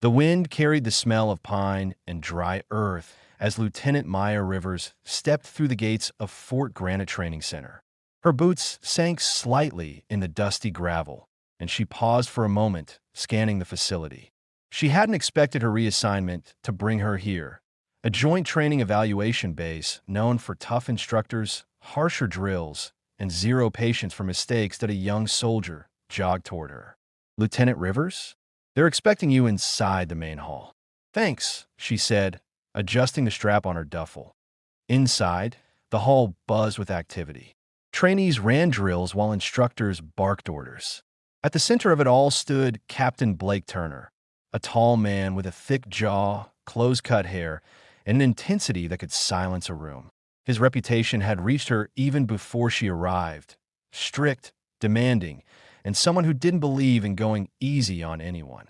The wind carried the smell of pine and dry earth as Lieutenant Maya Rivers stepped through the gates of Fort Granite Training Center. Her boots sank slightly in the dusty gravel, and she paused for a moment, scanning the facility. She hadn't expected her reassignment to bring her here, a joint training evaluation base known for tough instructors, harsher drills, and zero patience for mistakes that a young soldier jogged toward her. Lieutenant Rivers? They're expecting you inside the main hall. Thanks, she said, adjusting the strap on her duffel. Inside, the hall buzzed with activity. Trainees ran drills while instructors barked orders. At the center of it all stood Captain Blake Turner, a tall man with a thick jaw, close-cut hair, and an intensity that could silence a room. His reputation had reached her even before she arrived. Strict, demanding, and someone who didn't believe in going easy on anyone.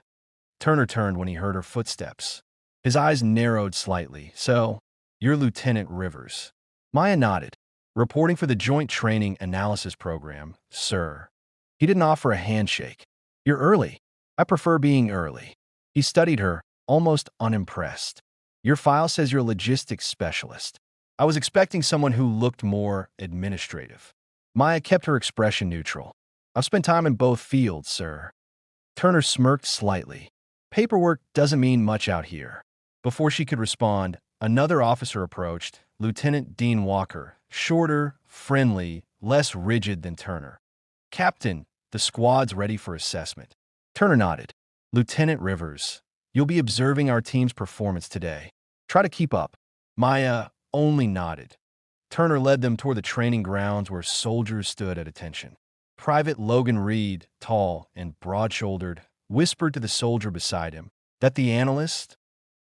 Turner turned when he heard her footsteps. His eyes narrowed slightly. So, you're Lieutenant Rivers. Maya nodded. Reporting for the Joint Training Analysis Program, sir. He didn't offer a handshake. You're early. I prefer being early. He studied her, almost unimpressed. Your file says you're a logistics specialist. I was expecting someone who looked more administrative. Maya kept her expression neutral. I've spent time in both fields, sir. Turner smirked slightly. Paperwork doesn't mean much out here. Before she could respond, another officer approached, Lieutenant Dean Walker, shorter, friendly, less rigid than Turner. Captain, the squad's ready for assessment. Turner nodded. Lieutenant Rivers, you'll be observing our team's performance today. Try to keep up. Maya only nodded. Turner led them toward the training grounds where soldiers stood at attention. Private Logan Reed, tall and broad-shouldered, whispered to the soldier beside him. That the analyst?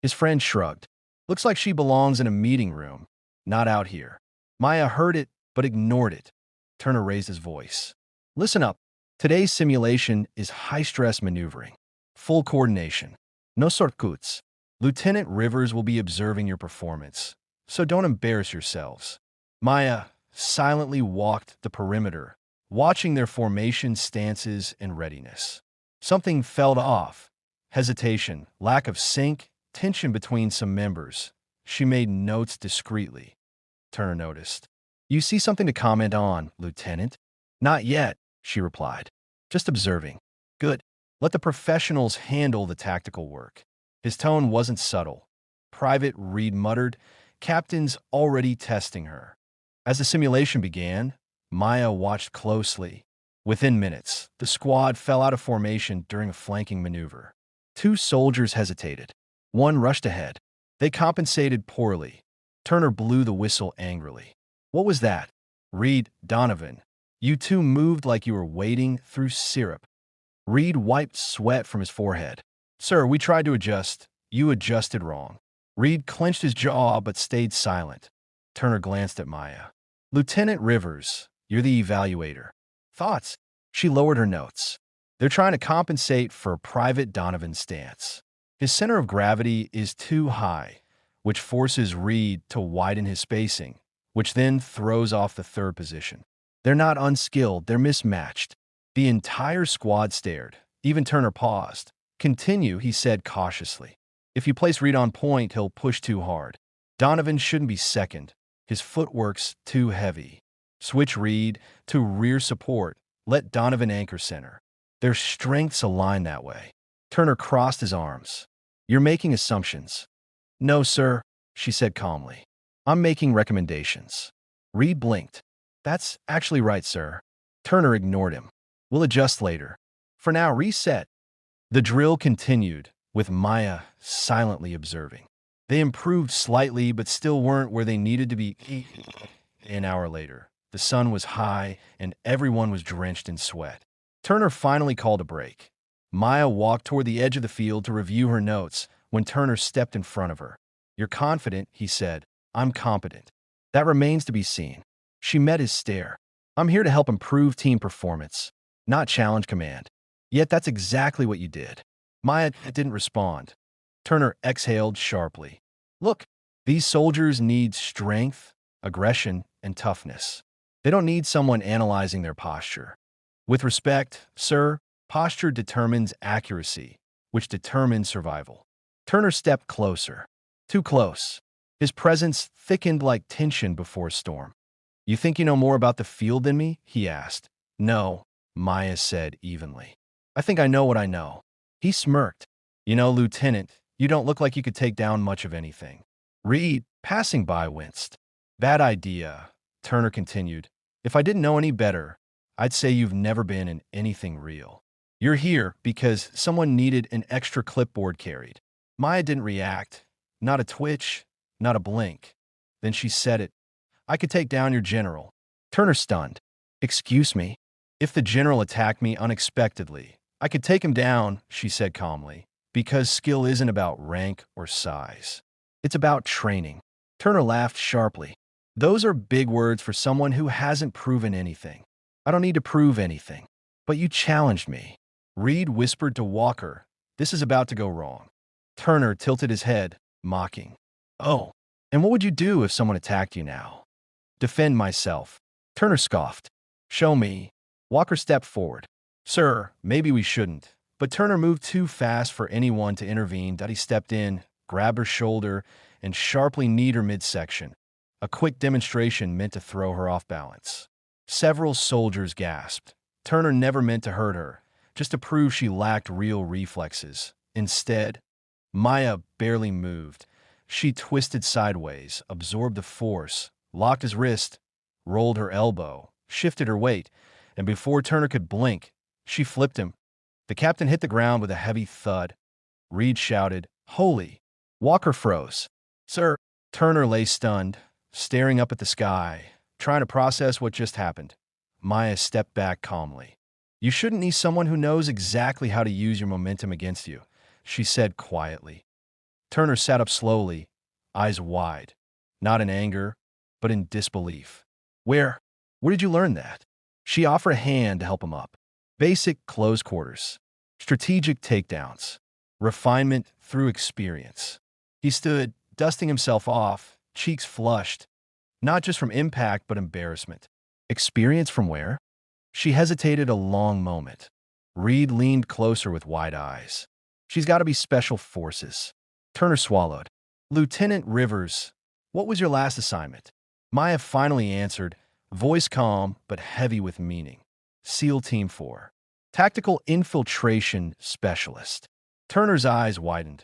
His friend shrugged. Looks like she belongs in a meeting room, not out here. Maya heard it, but ignored it. Turner raised his voice. Listen up. Today's simulation is high-stress maneuvering. Full coordination. No shortcuts. Lieutenant Rivers will be observing your performance, so don't embarrass yourselves. Maya silently walked the perimeter, watching their formation, stances, and readiness. Something felt off. Hesitation, lack of sync, tension between some members. She made notes discreetly. Turner noticed. You see something to comment on, Lieutenant? Not yet, she replied. Just observing. Good. Let the professionals handle the tactical work. His tone wasn't subtle. Private Reed muttered, Captain's already testing her. As the simulation began, Maya watched closely. Within minutes, the squad fell out of formation during a flanking maneuver. Two soldiers hesitated. One rushed ahead. They compensated poorly. Turner blew the whistle angrily. What was that? Reed, Donovan. You two moved like you were wading through syrup. Reed wiped sweat from his forehead. Sir, we tried to adjust. You adjusted wrong. Reed clenched his jaw but stayed silent. Turner glanced at Maya. Lieutenant Rivers, you're the evaluator. Thoughts? She lowered her notes. They're trying to compensate for Private Donovan's stance. His center of gravity is too high, which forces Reed to widen his spacing, which then throws off the third position. They're not unskilled, they're mismatched. The entire squad stared. Even Turner paused. Continue, he said cautiously. If you place Reed on point, he'll push too hard. Donovan shouldn't be second. His footwork's too heavy. Switch Reed to rear support. Let Donovan anchor center. Their strengths align that way. Turner crossed his arms. You're making assumptions. No, sir, she said calmly. I'm making recommendations. Reed blinked. That's actually right, sir. Turner ignored him. We'll adjust later. For now, reset. The drill continued, with Maya silently observing. They improved slightly, but still weren't where they needed to be. An hour later, the sun was high, and everyone was drenched in sweat. Turner finally called a break. Maya walked toward the edge of the field to review her notes when Turner stepped in front of her. You're confident, he said. I'm competent. That remains to be seen. She met his stare. I'm here to help improve team performance, not challenge command. Yet that's exactly what you did. Maya didn't respond. Turner exhaled sharply. Look, these soldiers need strength, aggression, and toughness. They don't need someone analyzing their posture. With respect, sir, posture determines accuracy, which determined survival. Turner stepped closer. Too close. His presence thickened like tension before a storm. "You think you know more about the field than me?" he asked. "No," Maya said evenly. "I think I know what I know." He smirked. "You know, Lieutenant, you don't look like you could take down much of anything." Reed, passing by, winced. "Bad idea," Turner continued. "If I didn't know any better, I'd say you've never been in anything real. You're here because someone needed an extra clipboard carried." Maya didn't react. Not a twitch, not a blink. Then she said it. "I could take down your general." Turner stunned. "Excuse me?" "If the general attacked me unexpectedly, I could take him down," she said calmly, "because skill isn't about rank or size. It's about training." Turner laughed sharply. "Those are big words for someone who hasn't proven anything." "I don't need to prove anything." "But you challenged me." Reed whispered to Walker, "This is about to go wrong." Turner tilted his head, mocking. "Oh, and what would you do if someone attacked you now?" "Defend myself." Turner scoffed. "Show me." Walker stepped forward. "Sir, maybe we shouldn't." But Turner moved too fast for anyone to intervene. He stepped in, grabbed her shoulder, and sharply kneed her midsection. A quick demonstration meant to throw her off balance. Several soldiers gasped. Turner never meant to hurt her, just to prove she lacked real reflexes. Instead, Maya barely moved. She twisted sideways, absorbed the force, locked his wrist, rolled her elbow, shifted her weight, and before Turner could blink, she flipped him. The captain hit the ground with a heavy thud. Reed shouted, "Holy!" Walker froze. "Sir." Turner lay stunned, staring up at the sky, trying to process what just happened. Maya stepped back calmly. "You shouldn't need someone who knows exactly how to use your momentum against you," she said quietly. Turner sat up slowly, eyes wide, not in anger, but in disbelief. Where did you learn that?" She offered a hand to help him up. "Basic close quarters. Strategic takedowns. Refinement through experience." He stood, dusting himself off, cheeks flushed, not just from impact but embarrassment. "Experience from where?" She hesitated a long moment. Reed leaned closer with wide eyes. "She's got to be special forces." Turner swallowed. "Lieutenant Rivers, what was your last assignment?" Maya finally answered, voice calm but heavy with meaning. "SEAL Team 4. Tactical Infiltration Specialist." Turner's eyes widened.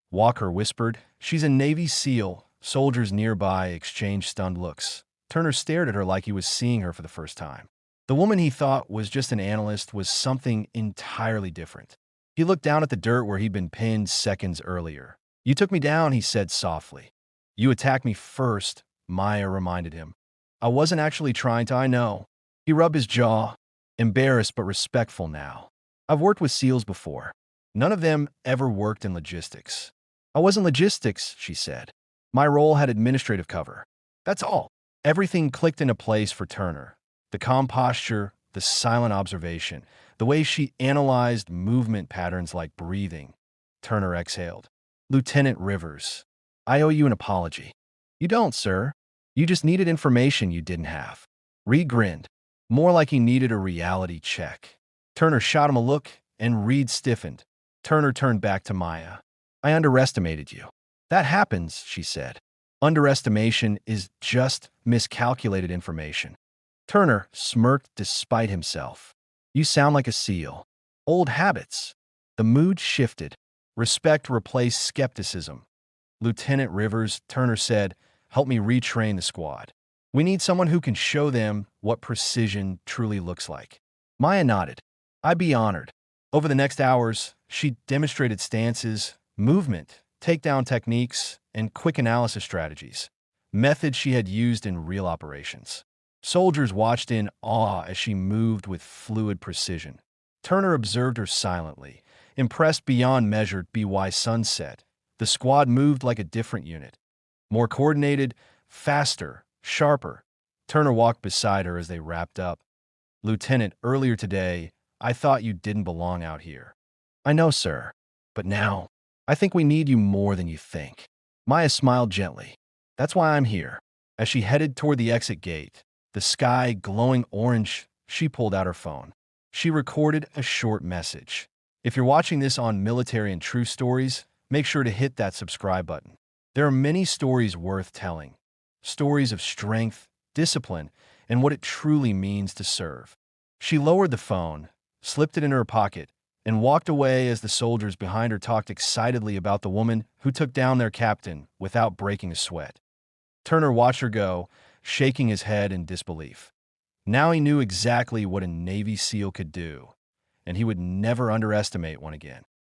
Walker whispered, "She's a Navy SEAL." Soldiers nearby exchanged stunned looks. Turner stared at her like he was seeing her for the first time. The woman he thought was just an analyst was something entirely different. He looked down at the dirt where he'd been pinned seconds earlier. "You took me down," he said softly. "You attacked me first," Maya reminded him. "I wasn't actually trying to, I know." He rubbed his jaw, embarrassed but respectful now. "I've worked with SEALs before. None of them ever worked in logistics." "I wasn't logistics," she said. "My role had administrative cover. That's all." Everything clicked into place for Turner. The calm posture, the silent observation, the way she analyzed movement patterns like breathing. Turner exhaled. "Lieutenant Rivers, I owe you an apology." "You don't, sir. You just needed information you didn't have." Reed grinned, more like he needed a reality check. Turner shot him a look, and Reed stiffened. Turner turned back to Maya. "I underestimated you." "That happens," she said. "Underestimation is just miscalculated information." Turner smirked despite himself. "You sound like a SEAL." "Old habits." The mood shifted. Respect replaced skepticism. "Lieutenant Rivers," Turner said, "help me retrain the squad. We need someone who can show them what precision truly looks like." Maya nodded. "I'd be honored." Over the next hours, she demonstrated stances, movement, takedown techniques, and quick analysis strategies, methods she had used in real operations. Soldiers watched in awe as she moved with fluid precision. Turner observed her silently, impressed beyond measure. By sunset, the squad moved like a different unit. More coordinated, faster, sharper. Turner walked beside her as they wrapped up. "Lieutenant, earlier today, I thought you didn't belong out here." "I know, sir. But now, I think we need you more than you think." Maya smiled gently. "That's why I'm here." As she headed toward the exit gate, the sky glowing orange, she pulled out her phone. She recorded a short message. If you're watching this on Military and True Stories, make sure to hit that subscribe button. There are many stories worth telling. Stories of strength, discipline, and what it truly means to serve. She lowered the phone, slipped it in her pocket, and walked away as the soldiers behind her talked excitedly about the woman who took down their captain without breaking a sweat. Turner watched her go, shaking his head in disbelief. Now he knew exactly what a Navy SEAL could do, and he would never underestimate one again.